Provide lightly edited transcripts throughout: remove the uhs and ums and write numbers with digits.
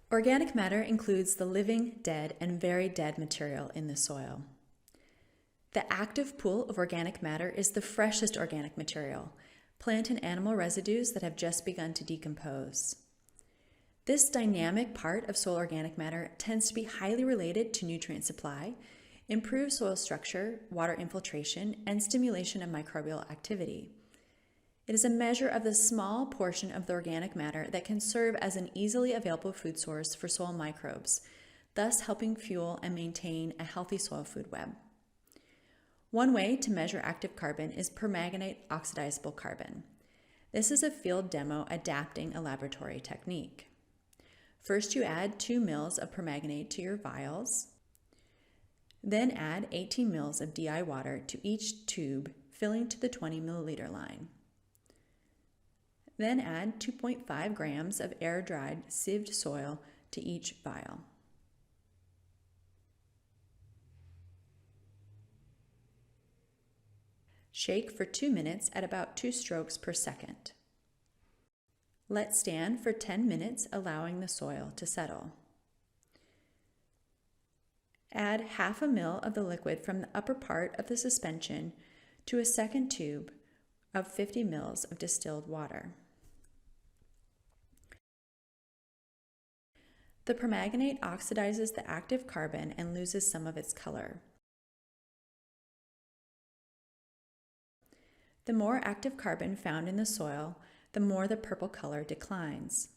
Organic matter includes the living, dead, and very dead material in the soil. The active pool of organic matter is the freshest organic material, plant and animal residues that have just begun to decompose. This dynamic part of soil organic matter tends to be highly related to nutrient supply, improved soil structure, water infiltration, and stimulation of microbial activity. It is a measure of the small portion of the organic matter that can serve as an easily available food source for soil microbes, thus helping fuel and maintain a healthy soil food web. One way to measure active carbon is permanganate oxidizable carbon. This is a field demo adapting a laboratory technique. First, you add 2 mL of permanganate to your vials. Then add 18 mL of DI water to each tube, filling to the 20 milliliter line. Then add 2.5 grams of air-dried sieved soil to each vial. Shake for 2 minutes at about 2 strokes per second. Let stand for 10 minutes, allowing the soil to settle. Add half a ml of the liquid from the upper part of the suspension to a second tube of 50 mL of distilled water. The permanganate oxidizes the active carbon and loses some of its color. The more active carbon found in the soil, the more the purple color declines.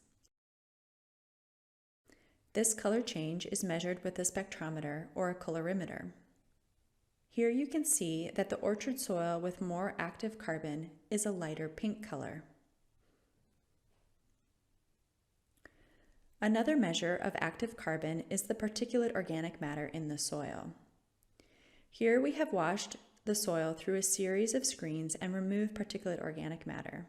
This color change is measured with a spectrometer or a colorimeter. Here you can see that the orchard soil with more active carbon is a lighter pink color. Another measure of active carbon is the particulate organic matter in the soil. Here we have washed the soil through a series of screens and removed particulate organic matter.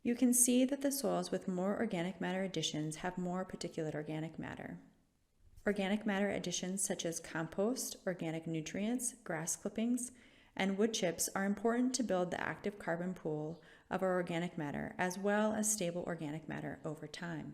You can see that the soils with more organic matter additions have more particulate organic matter. Organic matter additions such as compost, organic nutrients, grass clippings, and wood chips are important to build the active carbon pool of our organic matter, as well as stable organic matter over time.